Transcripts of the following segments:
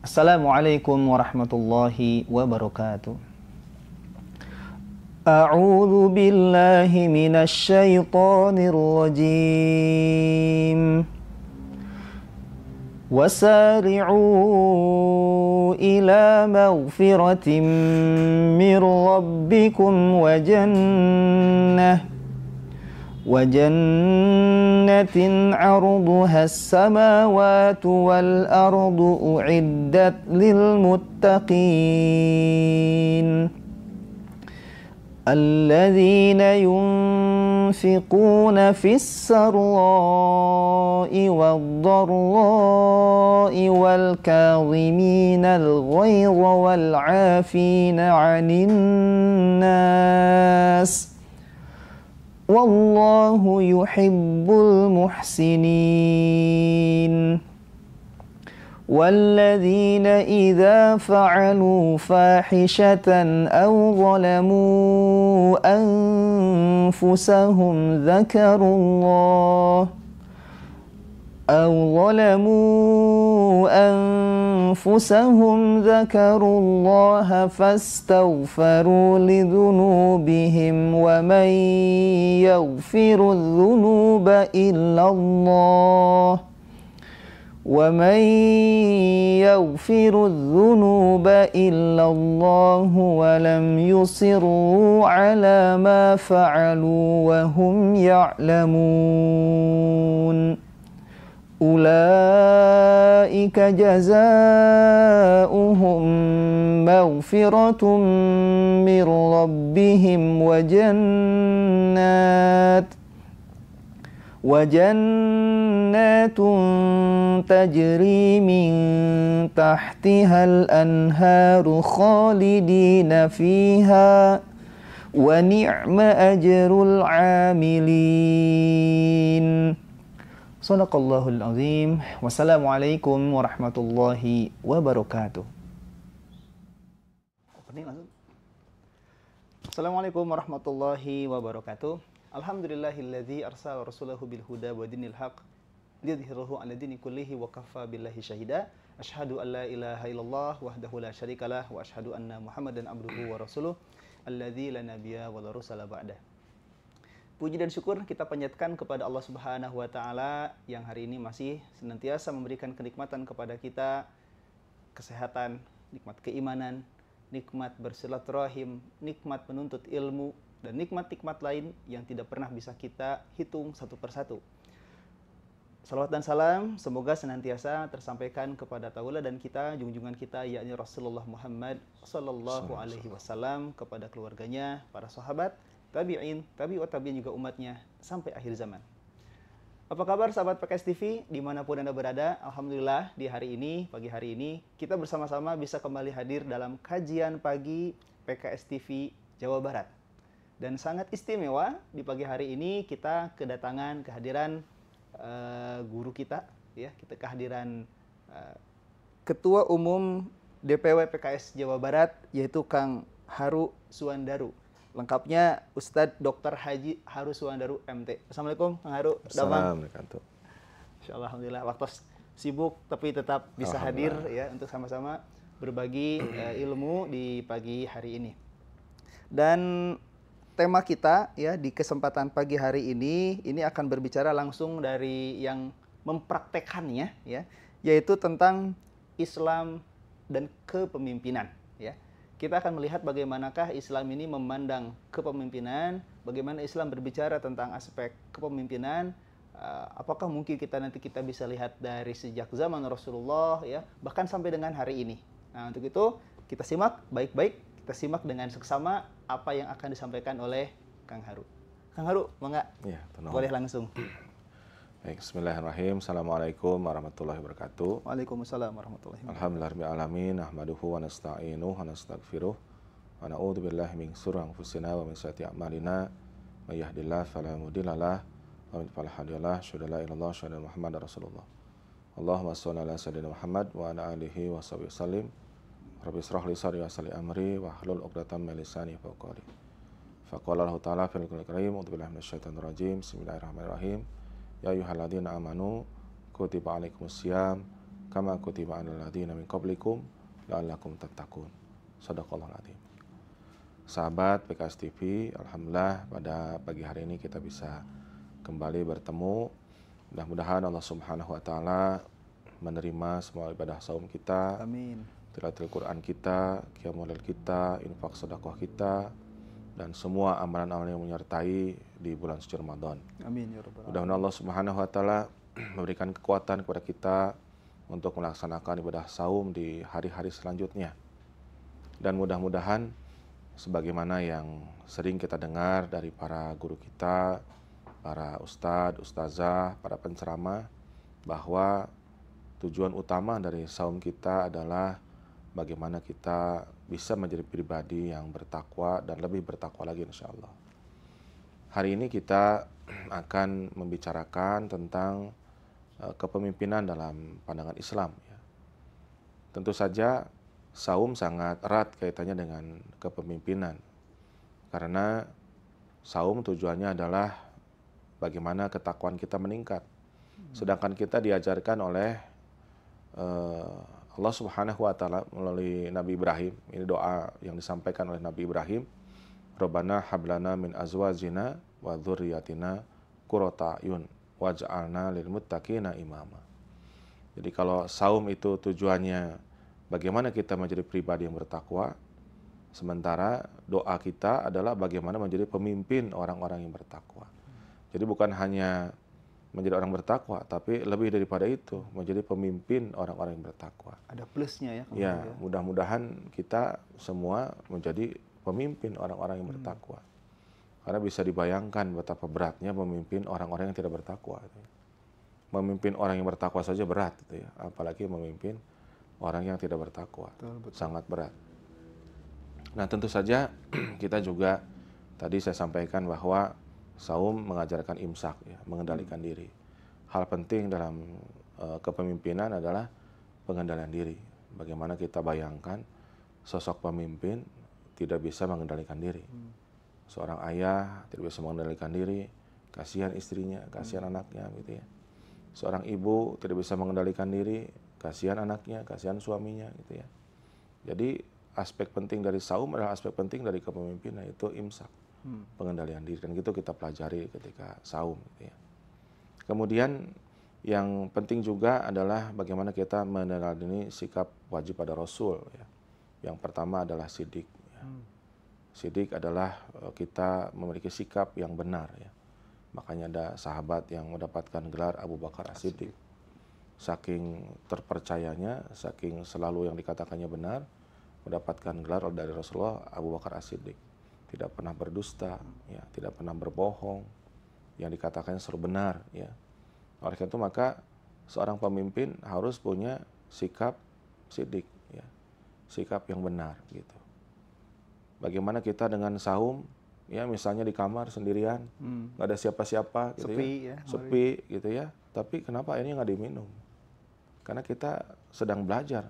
Assalamualaikum warahmatullahi wabarakatuh. A'udzu billahi minasy syaithanir rajim. Wasari'u ila maghfiratin mir rabbikum wa jannatin 'arduha as-samawati wal ardu u'iddat lil muttaqin alladzina yunfiquna fis sarra'i wad-dharra'i wal kadhiminal ghayza wal 'afina 'anil nas wallahu yuhibbul muhsinin. والذين إذا فعلوا فاحشة أو ظلموا أنفسهم ذكروا الله فاستغفروا لذنوبهم ومن يغفر الذنوب إلا الله ولم يصروا على ما فعلوا وهم يعلمون أولئك جزاؤهم مغفرة من ربهم وجنات تجري من تحتها الأنهار خالدين فيها ونعم أجر العاملين. Sadaqallahul azim. Wassalamualaikum warahmatullahi wabarakatuh. Assalamualaikum warahmatullahi wabarakatuh. Alhamdulillahilladzi arsala rasulahu bil huda wa dinil haq liyudhhirahu 'ala dini kullihi wa kaffa billahi syahida. Asyhadu an la ilaha illallah wahdahu la syarikalah wa asyhadu anna Muhammadan abduhu wa rasuluh alladzi la nabiyya wa la rusula ba'da. Puji dan syukur kita panjatkan kepada Allah Subhanahu wa taala yang hari ini masih senantiasa memberikan kenikmatan kepada kita, kesehatan, nikmat keimanan, nikmat bersilaturahim, nikmat menuntut ilmu, dan nikmat-nikmat lain yang tidak pernah bisa kita hitung satu persatu. Salawat dan salam semoga senantiasa tersampaikan kepada tauladan kita, junjungan kita, yakni Rasulullah Muhammad sallallahu alaihi wasallam, kepada keluarganya, para sahabat, tabi'in, tabi'ut tabi'in, juga umatnya sampai akhir zaman. Apa kabar sahabat PKS TV dimanapun Anda berada? Alhamdulillah di hari ini, pagi hari ini, kita bersama-sama bisa kembali hadir dalam kajian pagi PKS TV Jawa Barat. Dan sangat istimewa di pagi hari ini kita kehadiran guru kita, ya, kita kehadiran Ketua Umum DPW PKS Jawa Barat, yaitu Kang Haru Suwandaru. Lengkapnya Ustadz Dr. Haji Haru Suwandaru MT. Assalamualaikum Kang Haru. Assalamualaikum. Insyaallah, alhamdulillah, waktu sibuk tapi tetap bisa hadir ya untuk sama-sama berbagi ilmu di pagi hari ini. Dan tema kita ya di kesempatan pagi hari ini akan berbicara langsung dari yang mempraktekannya, ya, yaitu tentang Islam dan kepemimpinan, ya. Kita akan melihat bagaimanakah Islam ini memandang kepemimpinan, bagaimana Islam berbicara tentang aspek kepemimpinan, apakah mungkin nanti kita bisa lihat dari sejak zaman Rasulullah, ya, bahkan sampai dengan hari ini. Nah, untuk itu kita simak baik-baik, kita simak dengan seksama apa yang akan disampaikan oleh Kang Haru. Kang Haru, mangga, ya, boleh langsung. Baik, bismillahirrahmanirrahim. Assalamualaikum warahmatullahi wabarakatuh. Waalaikumsalam warahmatullahi wabarakatuh. Alhamdulillahirrahmanirrahim. Nahmaduhu wa nasta'inuhu wa nastaghfiruh. Wa na'udzu billahi min syururi anfusina wa min sayyiati a'malina. May yahdihillahu fala mudhillalah wa man yudlil fala hadiyalah. Asyhadu an la ilaha illallah wa asyhadu anna Muhammadar Rasulullah. Allahumma shalli ala sayyidina Muhammad wa ala alihi wa sahbihi wasallim. Rabbi israh li sadri wa yassir li amri wa hlul 'uqdatam min lisani yafqahu qawli. Faqala Allah ta'ala fil Qur'anil Karim, a'udzu billahi minasyaitonir rajim. Bismillahirrahmanirrahim. Ya ayyuhalladzina amanu kutiba alaikumus syiyam kama kutiba 'alal ladzina min qablikum la'allakum tattaqun. Shadaqallahul adzim. Sahabat PKS TV, alhamdulillah pada pagi hari ini kita bisa kembali bertemu. Mudah-mudahan Allah Subhanahu wa taala menerima semua ibadah saum kita, Amin. tilawatil Quran kita, qiyamul lail kita, infak sedekah kita, dan semua amalan-amalan yang menyertai di bulan suci Ramadan. Amin ya rabbal alamin. Mudah-mudahan Allah Subhanahu wa taala memberikan kekuatan kepada kita untuk melaksanakan ibadah saum di hari-hari selanjutnya. Dan mudah-mudahan sebagaimana yang sering kita dengar dari para guru kita, para ustadz, ustazah, para penceramah, bahwa tujuan utama dari saum kita adalah bagaimana kita bisa menjadi pribadi yang bertakwa dan lebih bertakwa lagi insya Allah. Hari ini kita akan membicarakan tentang kepemimpinan dalam pandangan Islam. Ya. Tentu saja saum sangat erat kaitannya dengan kepemimpinan. Karena saum tujuannya adalah bagaimana ketakwaan kita meningkat. Sedangkan kita diajarkan oleh Allah Subhanahu wa taala melalui Nabi Ibrahim. Ini doa yang disampaikan oleh Nabi Ibrahim. Rabbana hablana min azwajina wa dzurriyyatina qurrata a'yun waj'alna lil muttaqina imama. Jadi kalau saum itu tujuannya bagaimana kita menjadi pribadi yang bertakwa, sementara doa kita adalah bagaimana menjadi pemimpin orang-orang yang bertakwa. Jadi bukan hanya menjadi orang bertakwa, tapi lebih daripada itu menjadi pemimpin orang-orang yang bertakwa. Ada plusnya ya. Ya, mudah-mudahan kita semua menjadi pemimpin orang-orang yang bertakwa. Karena bisa dibayangkan betapa beratnya memimpin orang-orang yang tidak bertakwa. Memimpin orang yang bertakwa saja berat, gitu ya. Apalagi memimpin orang yang tidak bertakwa, Betul. sangat berat. Nah, tentu saja kita juga tadi saya sampaikan bahwa saum mengajarkan imsak, ya, mengendalikan diri. Hal penting dalam kepemimpinan adalah pengendalian diri. Bagaimana kita bayangkan sosok pemimpin tidak bisa mengendalikan diri. Seorang ayah tidak bisa mengendalikan diri, kasihan istrinya, kasihan anaknya, gitu ya. Seorang ibu tidak bisa mengendalikan diri, kasihan anaknya, kasihan suaminya, gitu ya. Jadi aspek penting dari saum adalah aspek penting dari kepemimpinan, itu imsak. Pengendalian diri, dan itu kita pelajari ketika saum, gitu ya. Kemudian yang penting juga adalah bagaimana kita meneladani sikap wajib pada Rasul, ya. Yang pertama adalah sidik, ya. Sidik adalah kita memiliki sikap yang benar, ya. Makanya ada sahabat yang mendapatkan gelar Abu Bakar As-Siddiq. Saking terpercayanya, saking selalu yang dikatakannya benar, mendapatkan gelar dari Rasulullah Abu Bakar As-Siddiq. Tidak pernah berdusta, ya, tidak pernah berbohong, yang dikatakannya selalu benar, ya. Oleh karena itu maka seorang pemimpin harus punya sikap sidik, ya, sikap yang benar, gitu. Bagaimana kita dengan saum, ya, misalnya di kamar sendirian, nggak ada siapa-siapa, gitu, Sepi, ya. sepi, gitu ya. Tapi kenapa airnya nggak diminum? Karena kita sedang belajar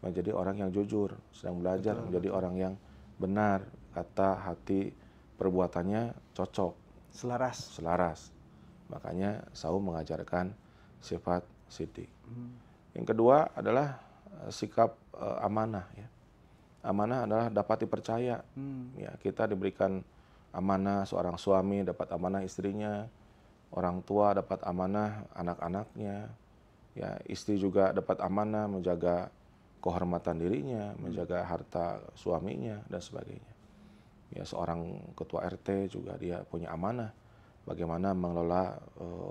menjadi orang yang jujur, sedang belajar menjadi orang yang benar, kata, hati, perbuatannya cocok, selaras. Makanya saum mengajarkan sifat sidik. Yang kedua adalah sikap amanah, ya. Amanah adalah dapat dipercaya. Ya, kita diberikan amanah, seorang suami dapat amanah istrinya, orang tua dapat amanah anak-anaknya, ya, istri juga dapat amanah menjaga kehormatan dirinya, menjaga harta suaminya, dan sebagainya. Ya, seorang ketua RT juga dia punya amanah bagaimana mengelola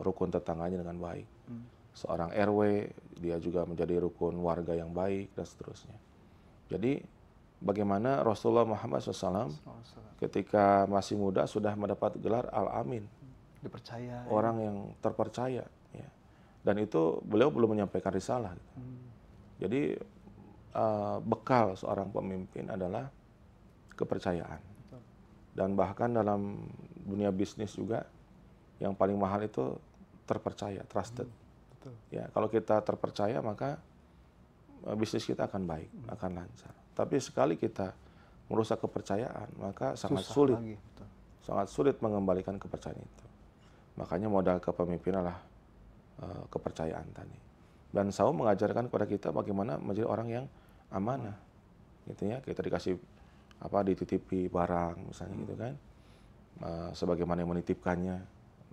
rukun tetangganya dengan baik. Seorang RW dia juga menjadi rukun warga yang baik, dan seterusnya. Jadi bagaimana Rasulullah Muhammad SAW ketika masih muda sudah mendapat gelar Al-Amin, dipercaya, orang yang terpercaya, ya. Dan itu beliau belum menyampaikan risalah, gitu. Jadi bekal seorang pemimpin adalah kepercayaan. Dan bahkan dalam dunia bisnis juga yang paling mahal itu terpercaya, trusted. Ya, kalau kita terpercaya maka bisnis kita akan baik, akan lancar. Tapi sekali kita merusak kepercayaan, maka sangat sulit, sangat sulit mengembalikan kepercayaan itu. Makanya modal kepemimpinan adalah kepercayaan tadi. Dan saum mengajarkan kepada kita bagaimana menjadi orang yang amanah, gitu ya. Kita dikasih dititipi barang misalnya gitu kan, sebagaimana yang menitipkannya,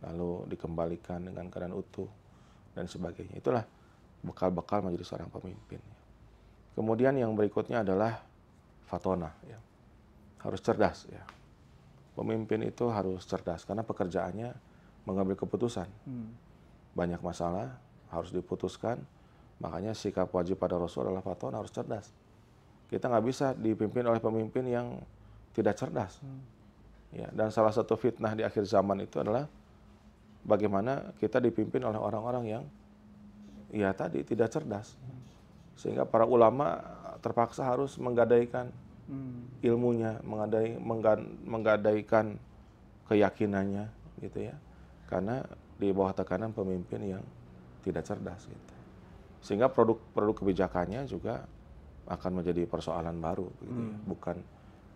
lalu dikembalikan dengan keadaan utuh dan sebagainya. Itulah bekal-bekal menjadi seorang pemimpin. Kemudian yang berikutnya adalah fatona, ya. Harus cerdas, ya. Pemimpin itu harus cerdas karena pekerjaannya mengambil keputusan. Banyak masalah harus diputuskan, makanya sikap wajib pada Rasul adalah fatona, harus cerdas. Kita nggak bisa dipimpin oleh pemimpin yang tidak cerdas. Ya, dan salah satu fitnah di akhir zaman itu adalah bagaimana kita dipimpin oleh orang-orang yang ya tadi tidak cerdas. Sehingga para ulama terpaksa harus menggadaikan ilmunya, menggadaikan keyakinannya gitu ya. Karena di bawah tekanan pemimpin yang tidak cerdas gitu. Sehingga produk kebijakannya juga akan menjadi persoalan baru gitu ya. Bukan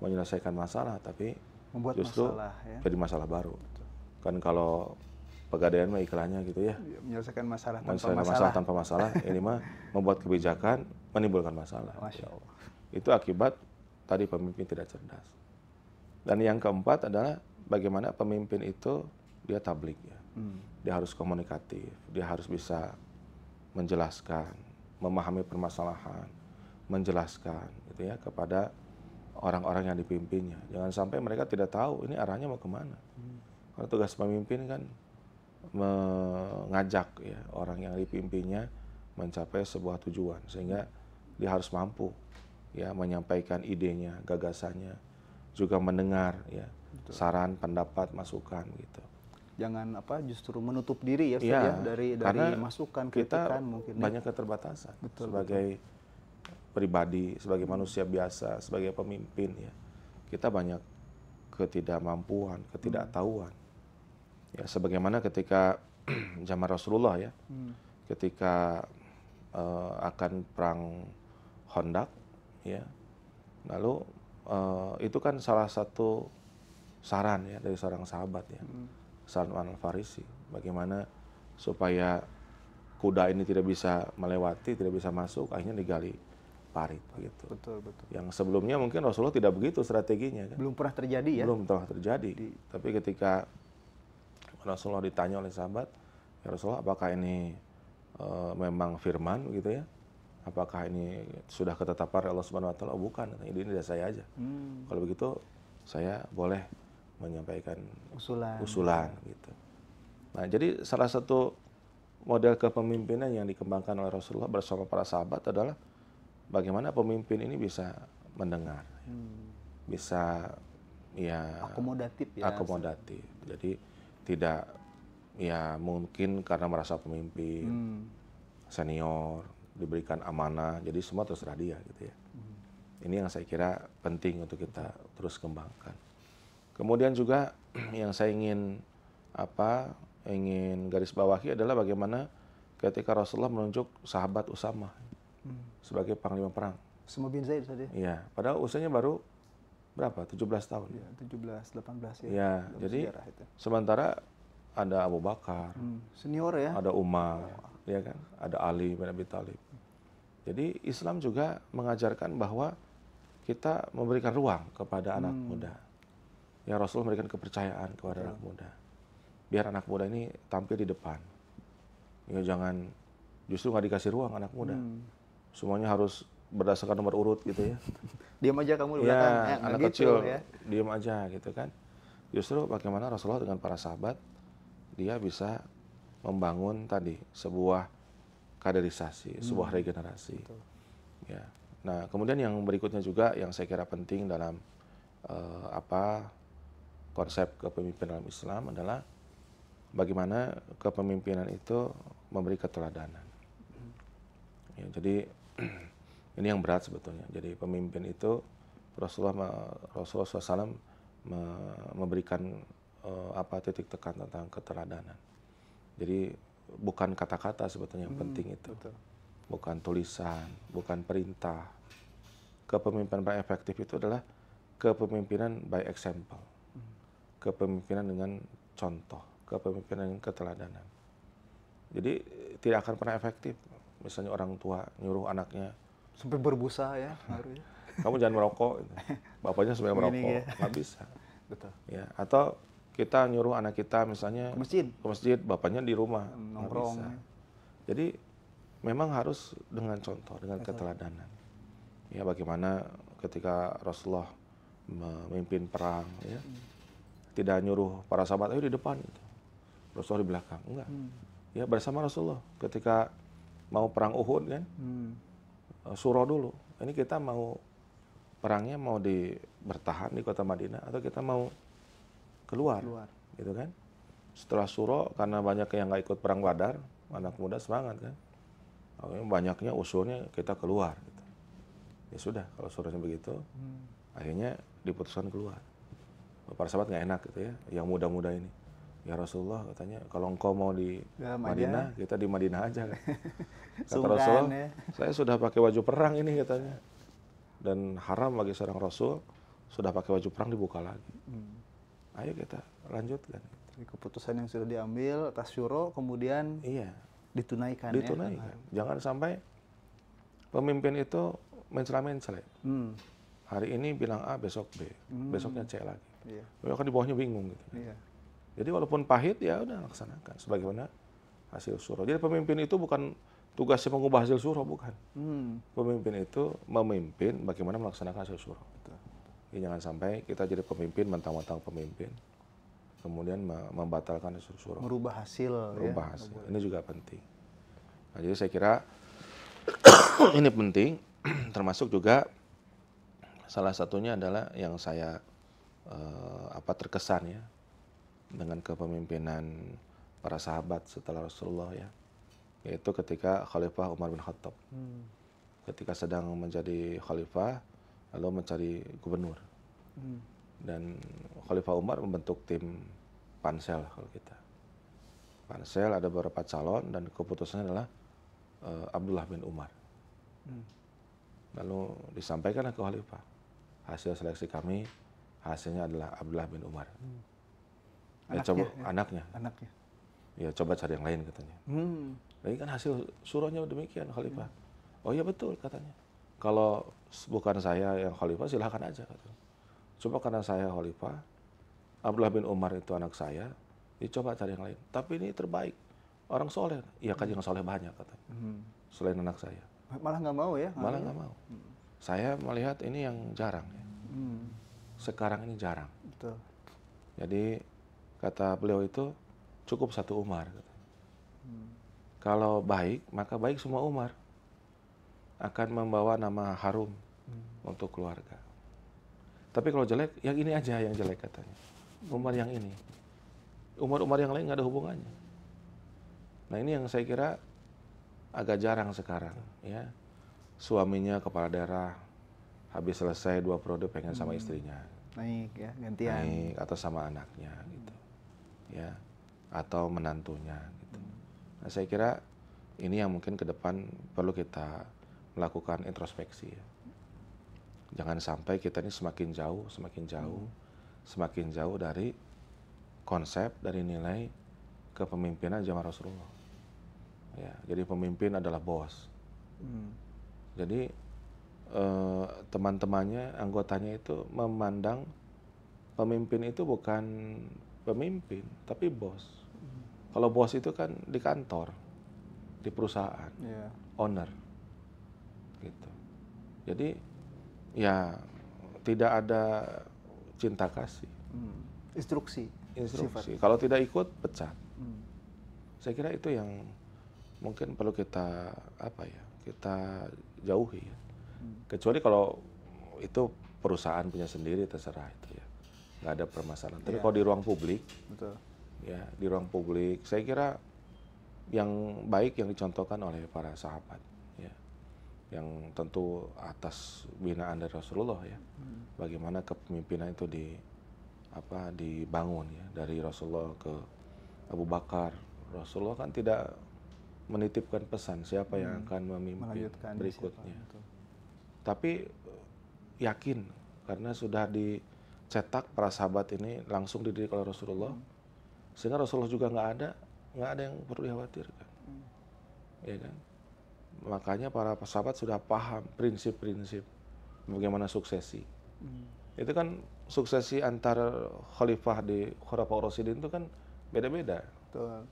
menyelesaikan masalah tapi Membuat justru masalah, ya. jadi masalah baru. Kan kalau Pegadaian mah iklannya gitu ya. Menyelesaikan masalah Tanpa masalah. Ini mah membuat kebijakan menimbulkan masalah. Masya Allah. Itu akibat tadi pemimpin tidak cerdas. Dan yang keempat adalah bagaimana pemimpin itu dia tablik ya. Dia harus komunikatif, dia harus bisa menjelaskan, memahami permasalahan, menjelaskan gitu ya kepada orang-orang yang dipimpinnya. Jangan sampai mereka tidak tahu ini arahnya mau kemana. Karena tugas pemimpin kan mengajak ya orang yang dipimpinnya mencapai sebuah tujuan, sehingga dia harus mampu ya menyampaikan idenya, gagasannya, juga mendengar ya saran, pendapat, masukan gitu. Jangan justru menutup diri ya, Ustaz, ya dari masukan, kritikan mungkin. Banyak keterbatasan sebagai pribadi, sebagai manusia biasa, sebagai pemimpin ya. Kita banyak ketidakmampuan, ketidaktahuan. Ya, sebagaimana ketika zaman Rasulullah ya, ketika akan perang Khandaq ya, lalu itu kan salah satu saran ya dari seorang sahabat ya, Salman Al-Farisi, bagaimana supaya kuda ini tidak bisa melewati, tidak bisa masuk, akhirnya digali parit begitu. Betul. Yang sebelumnya mungkin Rasulullah tidak begitu strateginya kan. Belum pernah terjadi ya. Belum pernah terjadi. Tapi ketika Rasulullah ditanya oleh sahabat, ya Rasulullah apakah ini memang firman gitu ya? Apakah ini sudah ketetapan Allah Subhanahu Wa Taala? Oh, bukan, ini dari saya aja. Kalau begitu saya boleh menyampaikan usulan gitu. Nah, jadi salah satu model kepemimpinan yang dikembangkan oleh Rasulullah bersama para sahabat adalah bagaimana pemimpin ini bisa mendengar, bisa ya akomodatif ya. Akomodatif. Jadi tidak ya mungkin karena merasa pemimpin senior diberikan amanah, jadi semua terserah dia gitu ya. Ini yang saya kira penting untuk kita terus kembangkan. Kemudian juga yang saya ingin garis bawahi adalah bagaimana ketika Rasulullah menunjuk sahabat Usamah sebagai panglima perang. Usamah bin Zaid tadi. Iya, padahal usianya baru berapa? 17 tahun. Ya, 17, 18 ya. Ya, jadi sementara ada Abu Bakar, senior ya. ada Umar, ya kan? Ada Ali bin Abi Thalib. Jadi Islam juga mengajarkan bahwa kita memberikan ruang kepada anak muda. Ya, Rasul memberikan kepercayaan kepada anak muda. Biar anak muda ini tampil di depan. Ya, jangan justru nggak dikasih ruang anak muda. Semuanya harus berdasarkan nomor urut gitu ya. Diam aja kamu di ya, belakang. Anak gitu, kecil ya. diam aja gitu kan. Justru bagaimana Rasulullah dengan para sahabat, dia bisa membangun tadi sebuah kaderisasi, sebuah regenerasi. Ya. Nah, kemudian yang berikutnya juga yang saya kira penting dalam konsep kepemimpinan dalam Islam adalah bagaimana kepemimpinan itu memberi keteladanan. Ya, jadi ini yang berat sebetulnya. Jadi pemimpin itu Rasulullah SAW memberikan titik tekan tentang keteladanan. Jadi bukan kata-kata sebetulnya yang penting itu. Betul. Bukan tulisan, bukan perintah. Kepemimpinan yang efektif itu adalah kepemimpinan by example. Kepemimpinan dengan contoh, kepemimpinan dengan keteladanan. Jadi tidak akan pernah efektif misalnya orang tua nyuruh anaknya, Sampai berbusa ya, ngaruh ya. kamu jangan merokok, gitu. Bapaknya sebenarnya Begini, merokok, ya. nggak bisa. Betul. Ya, atau kita nyuruh anak kita misalnya Ke masjid. bapaknya di rumah, nggak Nongkrong. bisa. Jadi memang harus dengan contoh, dengan keteladanan. Ya, bagaimana ketika Rasulullah memimpin perang, ya, tidak nyuruh para sahabat ayo di depan, gitu. Rasulullah di belakang, enggak. Ya, bersama Rasulullah ketika mau perang Uhud kan, surah dulu. Ini kita mau perangnya mau bertahan di kota Madinah atau kita mau keluar. Gitu kan. Setelah surah, karena banyak yang nggak ikut perang Badar, anak muda semangat kan. Banyaknya usulnya kita keluar. Gitu. Ya sudah, kalau surahnya begitu, akhirnya diputuskan keluar. Para sahabat nggak enak gitu ya, yang muda-muda ini. Ya Rasulullah katanya, kalau engkau mau di Madinah, kita di Madinah aja. Kata Rasulullah, ya. Saya sudah pakai baju perang ini katanya. Dan haram bagi seorang Rasul, sudah pakai baju perang dibuka lagi. Ayo kita lanjutkan. Jadi keputusan yang sudah diambil atas syuro, kemudian ditunaikan. Ditunaikan. Ya? Jangan sampai pemimpin itu mencela-mencela. Hari ini bilang A, besok B. Besoknya C lagi. Mereka kan di bawahnya bingung gitu. Jadi walaupun pahit ya udah laksanakan sebagaimana hasil syuro. Jadi pemimpin itu bukan tugasnya mengubah hasil syuro, bukan. Pemimpin itu memimpin bagaimana melaksanakan hasil syuro. Jadi jangan sampai kita jadi pemimpin mentang-mentang pemimpin, kemudian membatalkan hasil syuro. Merubah hasil. Hasil. Ini juga penting. Nah, jadi saya kira ini penting, termasuk juga salah satunya adalah yang saya terkesan ya dengan kepemimpinan para sahabat setelah Rasulullah ya, yaitu ketika Khalifah Umar bin Khattab, ketika sedang menjadi khalifah lalu mencari gubernur, dan Khalifah Umar membentuk tim pansel. Kalau kita pansel ada beberapa calon dan keputusannya adalah Abdullah bin Umar. Lalu disampaikan ke khalifah, hasil seleksi kami hasilnya adalah Abdullah bin Umar. Anaknya. Ya coba cari yang lain katanya. Jadi kan hasil suruhnya demikian khalifah. Oh iya betul katanya. Kalau bukan saya yang khalifah silahkan aja katanya. Coba karena saya khalifah, Abdullah bin Umar itu anak saya, dicoba cari yang lain. Tapi ini terbaik, orang soleh. Iya kan yang soleh banyak katanya. Selain anak saya. Malah nggak mau ya? Malah nggak mau. Saya melihat ini yang jarang. Ya. Sekarang ini jarang. Betul. Jadi kata beliau itu cukup satu Umar. Kalau baik, maka baik semua Umar. Akan membawa nama harum untuk keluarga. Tapi kalau jelek, yang ini aja yang jelek katanya. Umar yang ini. Umar-Umar yang lain nggak ada hubungannya. Nah ini yang saya kira agak jarang sekarang. Ya. Suaminya kepala daerah, habis selesai 2 periode pengen sama istrinya. Naik ya, gantian. Naik atau sama anaknya gitu. Ya. Atau menantunya gitu. Nah, saya kira ini yang mungkin ke depan perlu kita melakukan introspeksi ya. Jangan sampai kita ini semakin jauh dari konsep, dari nilai kepemimpinan zaman Rasulullah. Ya, jadi pemimpin adalah bos. Jadi teman-temannya, anggotanya itu memandang pemimpin itu bukan pemimpin, tapi bos. Kalau bos itu kan di kantor, di perusahaan, owner, gitu. Jadi ya tidak ada cinta kasih. Instruksi. Kalau tidak ikut pecat. Saya kira itu yang mungkin perlu kita kita jauhi. Ya. Kecuali kalau itu perusahaan punya sendiri terserah itu ya, nggak ada permasalahan. Tapi kalau di ruang publik, betul. Ya di ruang publik, saya kira yang baik yang dicontohkan oleh para sahabat, ya, yang tentu atas binaan dari Rasulullah ya, bagaimana kepemimpinan itu dibangun ya dari Rasulullah ke Abu Bakar. Rasulullah kan tidak menitipkan pesan siapa yang akan memimpin berikutnya. Tapi yakin karena sudah dicetak para sahabat ini langsung dididik oleh Rasulullah, sehingga Rasulullah juga nggak ada yang perlu dikhawatirkan, ya kan? makanya para sahabat sudah paham prinsip-prinsip bagaimana suksesi. Itu kan suksesi antar khalifah di Khulafaur Rasyidin itu kan beda-beda. Betul.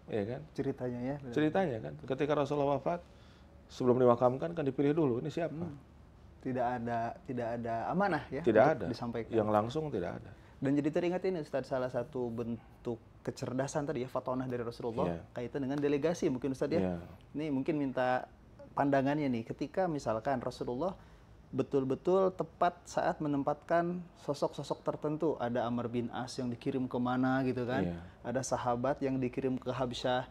Iya kan? Ceritanya ya. Ceritanya kan, ketika Rasulullah wafat, sebelum dimakamkan kan dipilih dulu, ini siapa? Tidak ada amanah ya. Tidak untuk ada. disampaikan. Yang langsung tidak ada. Dan jadi teringat ini Ustadz, salah satu bentuk kecerdasan tadi ya, fatonah dari Rasulullah kaitan dengan delegasi mungkin Ustadz ya. Ini mungkin minta pandangannya nih, ketika misalkan Rasulullah betul-betul tepat saat menempatkan sosok-sosok tertentu. Ada Amr bin As yang dikirim kemana gitu kan. Ada sahabat yang dikirim ke Habsyah.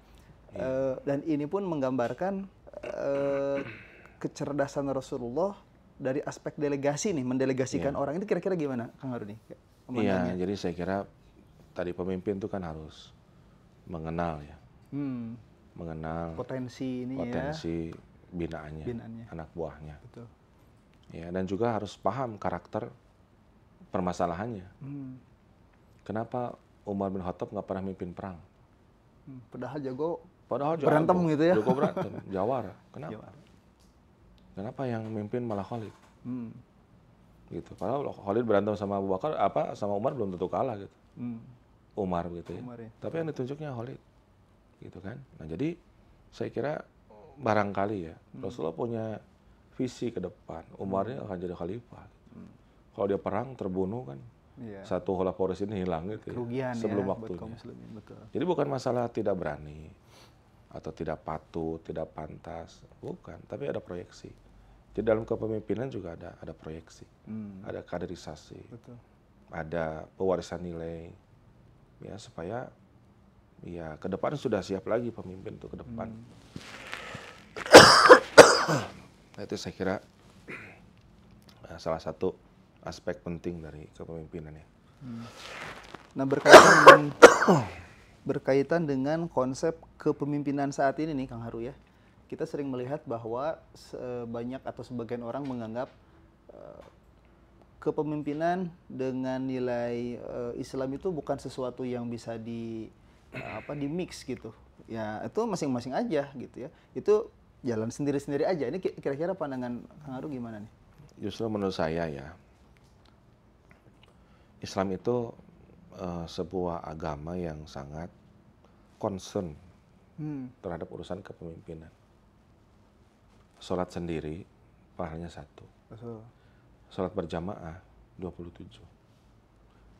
Dan ini pun menggambarkan kecerdasan Rasulullah dari aspek delegasi nih, mendelegasikan orang. Itu kira-kira gimana Kang Harun nih? Iya, jadi saya kira tadi pemimpin itu kan harus mengenal ya. Mengenal potensi ini potensi binaannya, anak buahnya. Betul. Ya, dan juga harus paham karakter permasalahannya. Kenapa Umar bin Khattab nggak pernah mimpin perang? Padahal jago berantem gitu ya. Jago berantem, jawara. Kenapa? Kenapa yang mimpin malah Khalid? Gitu. Padahal Khalid berantem sama Abu Bakar, sama Umar belum tentu kalah gitu. Umar gitu ya. Tapi yang ditunjuknya Khalid, gitu kan. Nah jadi saya kira barangkali ya Rasulullah punya visi ke depan. Umarnya akan jadi khalifah. Kalau dia perang terbunuh kan, satu Khulafaur Rasyidin hilang gitu kerugian sebelum ya, waktunya. buat kaum muslimin, betul. Jadi bukan masalah tidak berani atau tidak patuh, tidak pantas, bukan. Tapi ada proyeksi. Jadi dalam kepemimpinan juga ada proyeksi, ada kaderisasi, betul. Ada pewarisan nilai, ya supaya ya ke depan sudah siap lagi pemimpin untuk ke depan. Nah, itu saya kira salah satu aspek penting dari kepemimpinan ya. Nah berkaitan dengan konsep kepemimpinan saat ini nih Kang Haru ya, kita sering melihat bahwa banyak atau sebagian orang menganggap kepemimpinan dengan nilai Islam itu bukan sesuatu yang bisa di mix gitu. Ya itu masing-masing aja gitu ya. Itu jalan sendiri-sendiri aja. Ini kira-kira pandangan Kang Haru gimana nih? Justru menurut saya ya, Islam itu sebuah agama yang sangat concern terhadap urusan kepemimpinan. Sholat sendiri pahalanya 1. Sholat berjamaah 27.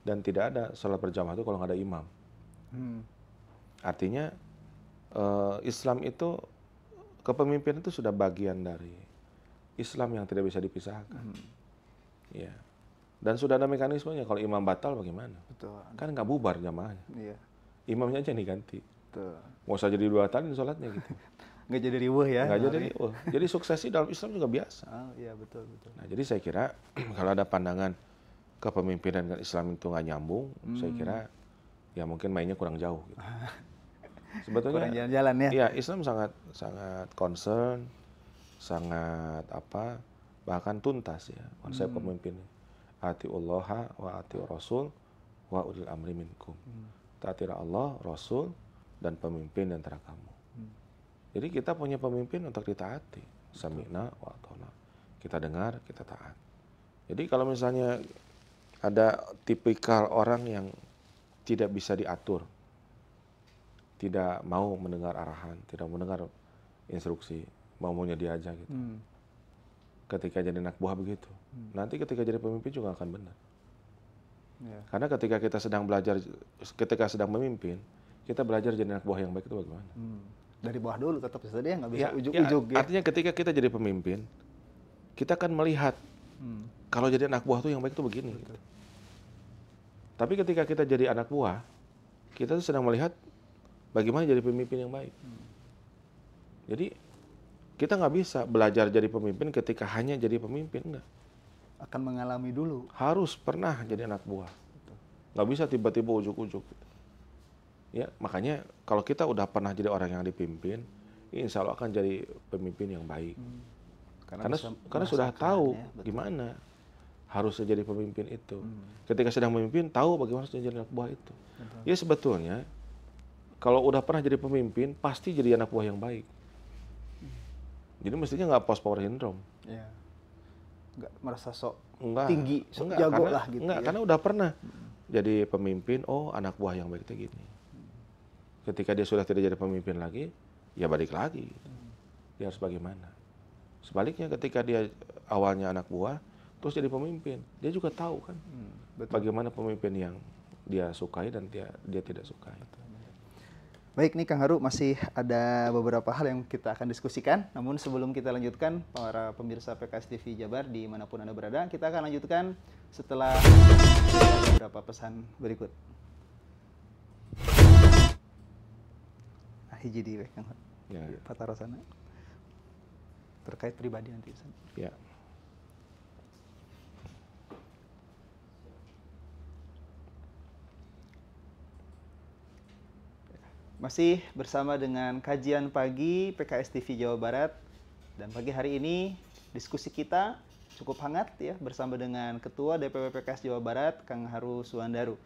Dan tidak ada sholat berjamaah itu kalau nggak ada imam. Artinya Islam itu, kepemimpinan itu sudah bagian dari Islam yang tidak bisa dipisahkan. Ya. Dan sudah ada mekanismenya, kalau imam batal bagaimana? Betul. Kan nggak bubar jamaahnya. Iya. Imamnya aja yang diganti. Betul. Mau usah jadi 2 tahun sholatnya gitu. Nggak jadi riweuh ya? Nggak jadi riweuh. Jadi suksesi dalam Islam juga biasa. Iya betul. Nah jadi saya kira kalau ada pandangan kepemimpinan dengan Islam itu nggak nyambung, saya kira ya mungkin mainnya kurang jauh. Gitu. Sebetulnya kurang jalan-jalan ya? Iya, Islam sangat concern, sangat bahkan tuntas ya konsep pemimpin. Atiullaha wa atiur rasul wa ulil amri minkum. Taatilah Allah, Rasul, dan pemimpin di antara kamu. Jadi kita punya pemimpin untuk ditaati. Sami'na wa ata'na. Kita dengar, kita taat. Jadi kalau misalnya ada tipikal orang yang tidak bisa diatur, tidak mau mendengar arahan, tidak mendengar instruksi, maunya dia aja gitu. Ketika jadi anak buah begitu. Nanti ketika jadi pemimpin juga akan benar. Ya. Karena ketika kita sedang belajar, ketika sedang memimpin, kita belajar jadi anak buah yang baik itu bagaimana? Dari bawah dulu tetap saja nggak bisa ujuk-ujuk. Ya. Artinya ketika kita jadi pemimpin, kita akan melihat kalau jadi anak buah tuh yang baik itu begini. Gitu. Tapi ketika kita jadi anak buah, kita tuh sedang melihat bagaimana jadi pemimpin yang baik. Jadi kita nggak bisa belajar jadi pemimpin ketika hanya jadi pemimpin, enggak. Akan mengalami dulu. Harus pernah jadi anak buah. Nggak bisa tiba-tiba ujuk-ujuk. Ya, makanya kalau kita udah pernah jadi orang yang dipimpin, insya Allah akan jadi pemimpin yang baik. Karena sudah tahu gimana harusnya jadi pemimpin itu. Ketika sedang memimpin, tahu bagaimana harusnya jadi anak buah itu. Betul. Ya sebetulnya, kalau udah pernah jadi pemimpin, pasti jadi anak buah yang baik. Jadi mestinya nggak post power syndrome. Ya. Nggak merasa sok Enggak, tinggi, sok enggak, jago karena, lah gitu enggak, ya. karena udah pernah jadi pemimpin, oh anak buah yang baik itu gini. Ketika dia sudah tidak jadi pemimpin lagi, ya balik lagi. Dia harus bagaimana? Sebaliknya ketika dia awalnya anak buah, terus jadi pemimpin, dia juga tahu kan Betul. bagaimana pemimpin yang dia sukai dan dia tidak sukai. Baik nih Kang Haru, masih ada beberapa hal yang kita akan diskusikan. Namun sebelum kita lanjutkan, para pemirsa PKS TV Jabar dimanapun Anda berada, kita akan lanjutkan setelah beberapa pesan berikut. Hiji di Kang Haru. Ya. Patah Rosana. Terkait pribadi nanti. Ya. Masih bersama dengan kajian pagi PKS TV Jawa Barat, dan pagi hari ini diskusi kita cukup hangat ya bersama dengan Ketua DPW PKS Jawa Barat Kang Haru Suwandaru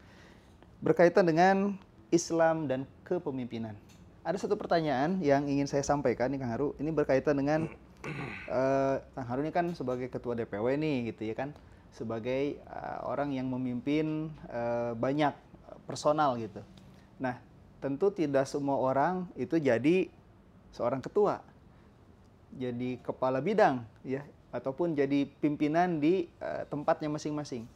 berkaitan dengan Islam dan kepemimpinan. Ada satu pertanyaan yang ingin saya sampaikan nih Kang Haru, ini berkaitan dengan Kang Haru ini kan sebagai Ketua DPW nih gitu ya kan, sebagai orang yang memimpin banyak personal gitu. Nah, tentu tidak semua orang itu jadi seorang ketua, jadi kepala bidang, ya, ataupun jadi pimpinan di tempatnya masing-masing.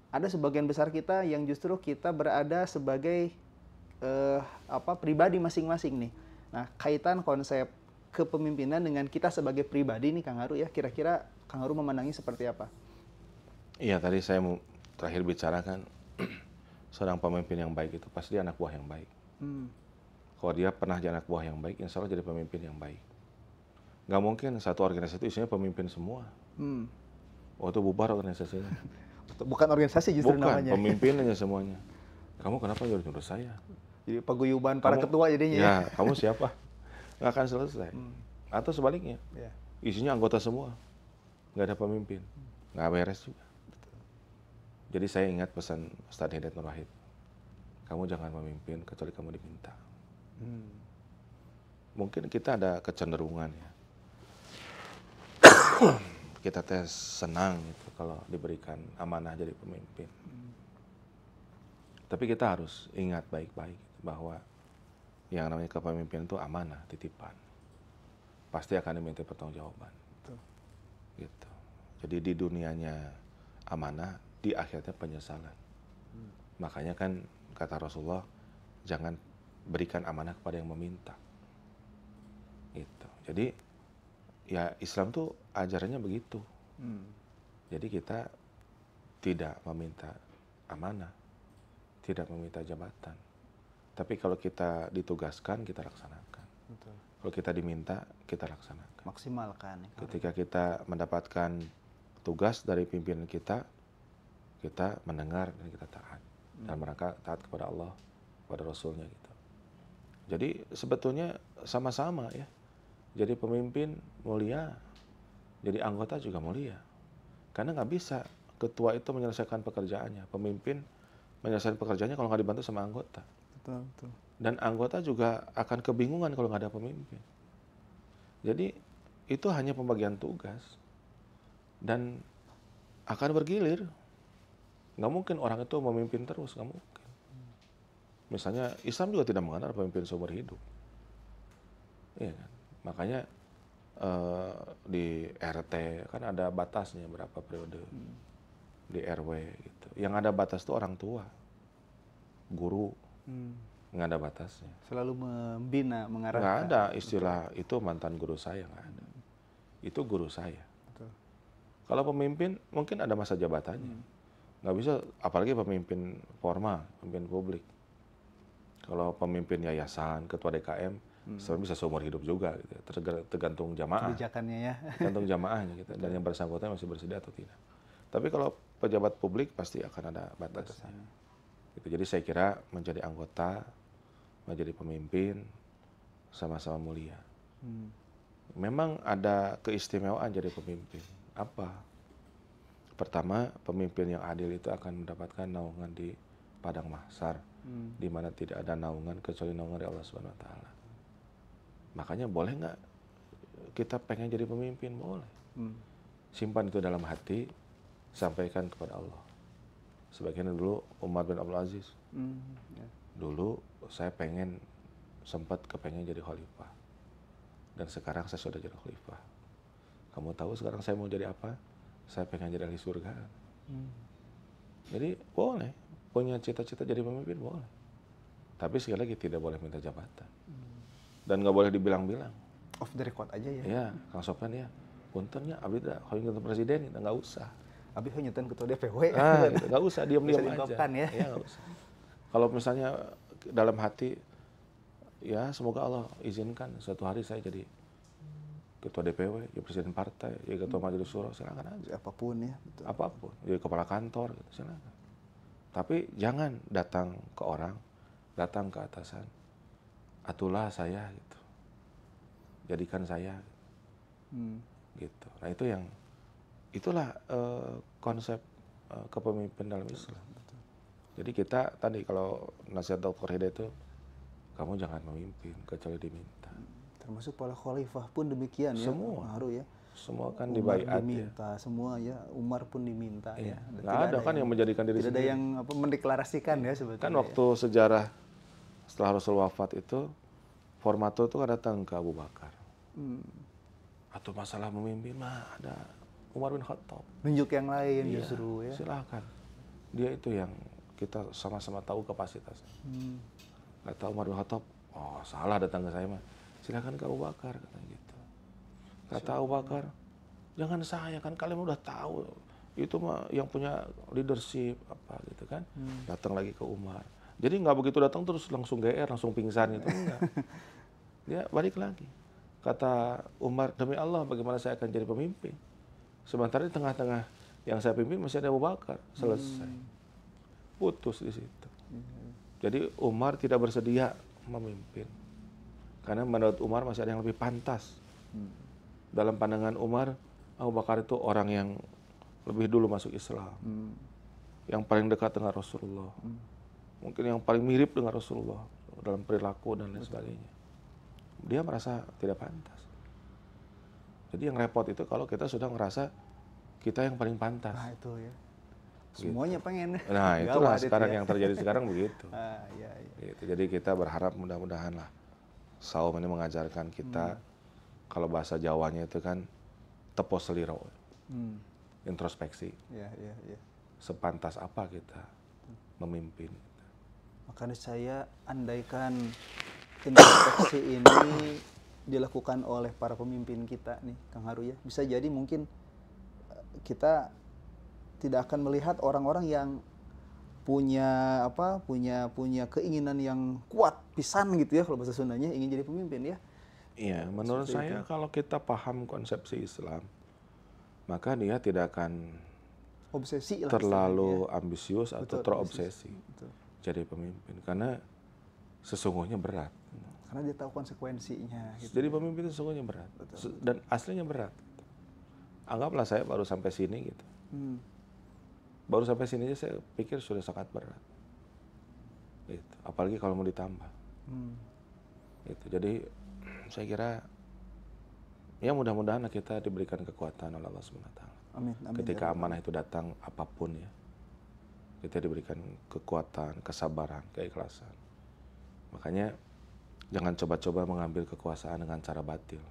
Ada sebagian besar kita yang justru kita berada sebagai pribadi masing-masing nih. Nah, kaitan konsep kepemimpinan dengan kita sebagai pribadi nih, Kang Haru ya, kira-kira Kang Haru memandangnya seperti apa? Iya, tadi saya mau terakhir bicara kan. Seorang pemimpin yang baik itu pasti dia anak buah yang baik. Kalau dia pernah jadi anak buah yang baik, insya Allah jadi pemimpin yang baik. Nggak mungkin satu organisasi itu isinya pemimpin semua. Oh itu bubar organisasinya. Bukan organisasi justru Bukan, namanya. pemimpin aja semuanya. Kamu kenapa nyuruh saya? Jadi paguyuban para ketua jadinya ya. Ya, kamu siapa? Nggak akan selesai. Atau sebaliknya, Ya. isinya anggota semua. Nggak ada pemimpin. Nggak beres juga. Jadi saya ingat pesan Ustaz Hidayat Nur Wahid. Kamu jangan memimpin kecuali kamu diminta. Mungkin kita ada kecenderungan ya. Kita tes senang gitu kalau diberikan amanah jadi pemimpin. Tapi kita harus ingat baik-baik bahwa yang namanya kepemimpinan itu amanah, titipan. Pasti akan diminta pertanggungjawaban. Gitu. Jadi di dunianya amanah, di akhirnya penyesalan. Makanya kan kata Rasulullah, jangan berikan amanah kepada yang meminta. Gitu. Jadi ya Islam tuh ajarannya begitu. Jadi kita tidak meminta amanah, tidak meminta jabatan. Tapi kalau kita ditugaskan, kita laksanakan. Betul. Kalau kita diminta, kita laksanakan. Maksimalkan. Ya, ketika kita mendapatkan tugas dari pimpinan kita mendengar dan kita taat. Dan mereka taat kepada Allah, kepada Rasulnya gitu. Jadi sebetulnya sama-sama ya. Jadi pemimpin mulia, jadi anggota juga mulia. Karena nggak bisa ketua itu menyelesaikan pekerjaannya. Pemimpin menyelesaikan pekerjaannya kalau nggak dibantu sama anggota. Betul. Dan anggota juga akan kebingungan kalau nggak ada pemimpin. Jadi itu hanya pembagian tugas. Dan akan bergilir. Nggak mungkin orang itu memimpin terus, nggak mungkin. Misalnya Islam juga tidak mengenal pemimpin seumur hidup. Iya kan? Makanya di RT kan ada batasnya berapa periode. Di RW gitu. Yang ada batas itu orang tua. Guru. Nggak ada batasnya. Selalu membina, mengarahkan. Nggak ada istilah itu mantan guru saya, nggak ada. Itu guru saya. Betul. Kalau pemimpin mungkin ada masa jabatannya. Nggak bisa, apalagi pemimpin formal, pemimpin publik. Kalau pemimpin yayasan, ketua DKM, sebenarnya bisa seumur hidup juga, gitu. Tergantung jamaah. Kebijakannya ya. Tergantung jamaahnya gitu. Dan yang bersangkutan masih bersedia atau tidak. Tapi kalau pejabat publik pasti akan ada batasnya. Gitu. Jadi saya kira menjadi anggota, menjadi pemimpin, sama-sama mulia. Memang ada keistimewaan jadi pemimpin. Apa? Pertama, pemimpin yang adil itu akan mendapatkan naungan di padang mahsyar, di mana tidak ada naungan kecuali naungan dari Allah Subhanahu Wa Taala. Makanya boleh nggak kita pengen jadi pemimpin, boleh. Simpan itu dalam hati, sampaikan kepada Allah. Sebagian dulu Umar bin Abdul Aziz. Dulu saya sempat kepengen jadi khalifah. Dan sekarang saya sudah jadi khalifah. Kamu tahu sekarang saya mau jadi apa? Saya pengen jadi ahli surga. Jadi boleh, punya cita-cita jadi pemimpin boleh. Tapi sekali lagi tidak boleh minta jabatan. Dan nggak boleh dibilang-bilang. Off the record aja ya. Ya, Kang Sofyan ya. Puntennya, abdi kalau untuk presiden, nggak usah. Abdi nyetan ketua DPW. Gitu, nggak usah, diam-diam aja. Ya. Ya, nggak usah. Kalau misalnya dalam hati, ya semoga Allah izinkan suatu hari saya jadi ketua DPW, ya presiden partai, ya ketua majelis syuro, silakan aja. Apapun ya. Betul. Apapun, jadi kepala kantor, gitu, silakan. Tapi jangan datang ke orang, datang ke atasan, atulah saya gitu, jadikan saya gitu. Nah itulah konsep kepemimpinan dalam Islam. Betul. Jadi kita tadi kalau nasihat Dr. Hidayat itu, kamu jangan memimpin kecuali diminta. Termasuk para khalifah pun demikian semua. Ya. Semua ya. Semua kan Umar dibaiat diminta, ya. Semua ya. Umar pun diminta ya. Nggak ada kan yang menjadikan diri sendiri. Tidak ada yang mendeklarasikan ya sebetulnya. Kan waktu sejarah setelah Rasul wafat itu, formatur itu kan datang ke Abu Bakar. Atau masalah memimpin mah ada Umar bin Khattab. Nunjuk yang lain justru ya. Silakan. Dia itu yang kita sama-sama tahu kapasitasnya. Kata Umar bin Khattab, oh salah datang ke saya mah. Silakan ke Abu Bakar, kata gitu. Kata Abu Bakar, jangan saya, kan kalian udah tahu. Itu mah yang punya leadership apa gitu kan. Datang lagi ke Umar. Jadi nggak begitu datang terus langsung GR, langsung pingsan gitu, enggak. Dia balik lagi. Kata Umar, demi Allah bagaimana saya akan jadi pemimpin. Sementara di tengah-tengah yang saya pimpin masih ada Abu Bakar. Selesai. Putus di situ. Jadi Umar tidak bersedia memimpin. Karena menurut Umar masih ada yang lebih pantas. Dalam pandangan Umar, Abu Bakar itu orang yang lebih dulu masuk Islam. Yang paling dekat dengan Rasulullah. Mungkin yang paling mirip dengan Rasulullah dalam perilaku dan lain sebagainya. Dia merasa tidak pantas. Jadi yang repot itu kalau kita sudah merasa kita yang paling pantas. Nah itu ya. Semuanya pengen. Nah itulah sekarang yang terjadi sekarang begitu. Iya. Gitu. Jadi kita berharap mudah-mudahan lah Saum ini mengajarkan kita kalau bahasa Jawanya itu kan tepo seliro, introspeksi. Iya. Sepantas apa kita memimpin. Makanya saya andaikan introspeksi ini dilakukan oleh para pemimpin kita nih, Kang Haru ya, bisa jadi mungkin kita tidak akan melihat orang-orang yang punya keinginan yang kuat pisan gitu ya, kalau bahasa Sundanya, ingin jadi pemimpin ya. Iya, menurut saya kalau kita paham konsepsi Islam, maka dia tidak akan obsesi lah, terlalu ambisius atau terobsesi Betul. jadi pemimpin, karena sesungguhnya berat. Karena dia tahu konsekuensinya. Gitu. Jadi pemimpin itu sesungguhnya berat. Dan aslinya berat. Anggaplah saya baru sampai sini gitu. Baru sampai sini aja saya pikir sudah sangat berat. Gitu. Apalagi kalau mau ditambah. Gitu. Jadi saya kira ya mudah-mudahan kita diberikan kekuatan oleh Allah SWT. Amin. Ketika amanah itu datang apapun ya, kita diberikan kekuatan, kesabaran, keikhlasan. Makanya jangan coba-coba mengambil kekuasaan dengan cara batil.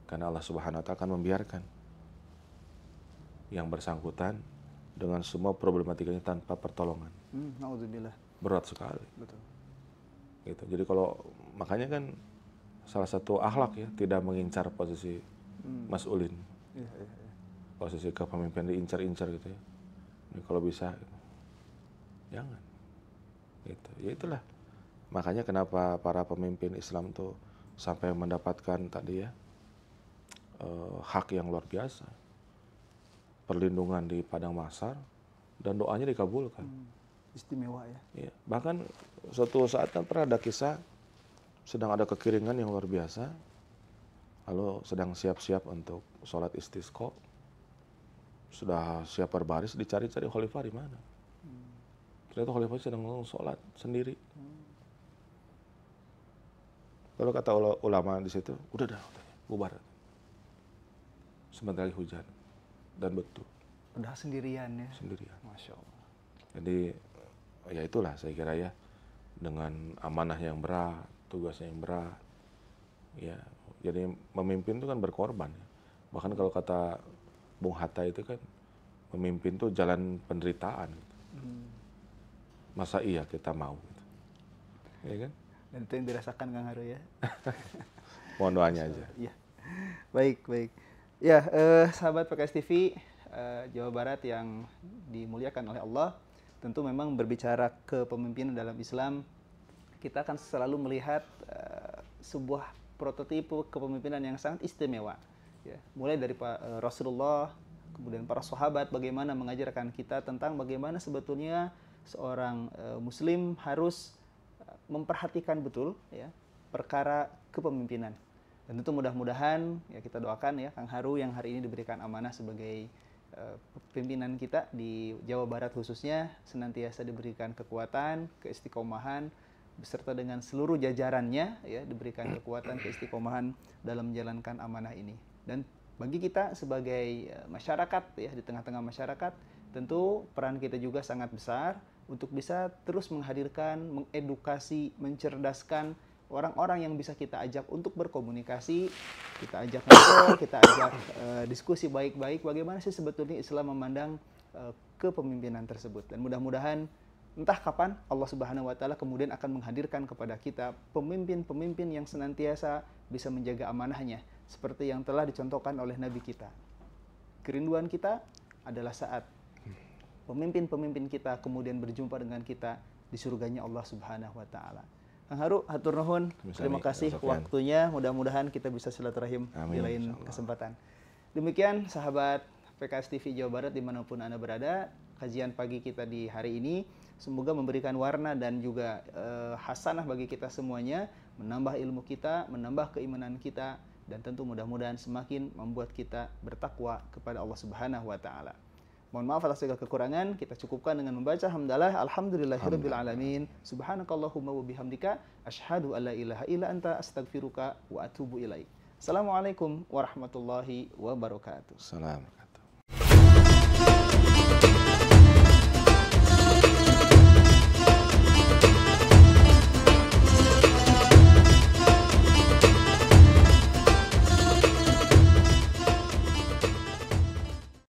Karena Allah Subhanahu wa Ta'ala akan membiarkan yang bersangkutan dengan semua problematikanya tanpa pertolongan. Naudzubillah. Berat sekali. Betul. Gitu. Jadi kalau makanya kan salah satu akhlak ya, tidak mengincar posisi mas'ulin. Iya. Posisi kepemimpinan diincar-incar gitu ya. Ini kalau bisa gitu. Jangan. Gitu. Ya itulah. Makanya kenapa para pemimpin Islam tuh sampai mendapatkan tadi ya hak yang luar biasa, perlindungan di padang mahsyar, dan doanya dikabulkan. Istimewa ya. Ya. Bahkan suatu saat kan pernah ada kisah sedang ada kekeringan yang luar biasa, lalu sedang siap-siap untuk sholat istisqa, sudah siap berbaris, dicari-cari khalifah di mana. Ternyata khalifah sedang sholat sendiri. Lalu kata ulama di situ, udah dah, bubar. Sebentar lagi hujan. Dan betul. Padahal sendirian ya. Sendirian. Masya Allah. Jadi ya itulah saya kira ya, dengan amanah yang berat, tugasnya yang berat. Ya, jadi memimpin itu kan berkorban. Ya. Bahkan kalau kata Bung Hatta itu kan, memimpin itu jalan penderitaan. Gitu. Masa iya kita mau? Gitu. Ya kan? Dan itu yang dirasakan Kang Haru ya. Mohon doanya aja. Ya. Baik. Ya, sahabat PKS TV Jawa Barat yang dimuliakan oleh Allah, tentu memang berbicara kepemimpinan dalam Islam, kita akan selalu melihat sebuah prototipe kepemimpinan yang sangat istimewa. Ya, mulai dari Rasulullah, kemudian para sahabat, bagaimana mengajarkan kita tentang bagaimana sebetulnya seorang Muslim harus memperhatikan betul ya perkara kepemimpinan. Dan tentu mudah-mudahan ya kita doakan ya Kang Haru yang hari ini diberikan amanah sebagai pimpinan kita di Jawa Barat khususnya, senantiasa diberikan kekuatan, keistiqomahan beserta dengan seluruh jajarannya ya, diberikan kekuatan, keistiqomahan dalam menjalankan amanah ini. Dan bagi kita sebagai masyarakat ya, di tengah-tengah masyarakat, tentu peran kita juga sangat besar untuk bisa terus menghadirkan, mengedukasi, mencerdaskan orang-orang yang bisa kita ajak untuk berkomunikasi, kita ajak ngobrol, kita ajak diskusi baik-baik bagaimana sih sebetulnya Islam memandang kepemimpinan tersebut. Dan mudah-mudahan entah kapan Allah Subhanahu wa taala kemudian akan menghadirkan kepada kita pemimpin-pemimpin yang senantiasa bisa menjaga amanahnya seperti yang telah dicontohkan oleh Nabi kita. Kerinduan kita adalah saat pemimpin-pemimpin kita kemudian berjumpa dengan kita di surganya Allah Subhanahu wa taala. Kang Haru, hatur nuhun. Terima kasih waktunya. Mudah-mudahan kita bisa silaturahim di lain kesempatan. Demikian sahabat PKS TV Jawa Barat dimanapun Anda berada, kajian pagi kita di hari ini semoga memberikan warna dan juga hasanah bagi kita semuanya, menambah ilmu kita, menambah keimanan kita, dan tentu mudah-mudahan semakin membuat kita bertakwa kepada Allah Subhanahu wa taala. Mohon maaf atas segala kekurangan, kita cukupkan dengan membaca hamdalah alhamdulillahirabbil alamin. Subhanakallahumma wa bihamdika asyhadu alla ilaha illa anta astaghfiruka wa atubu ilaik. Assalamualaikum warahmatullahi wabarakatuh. Salam.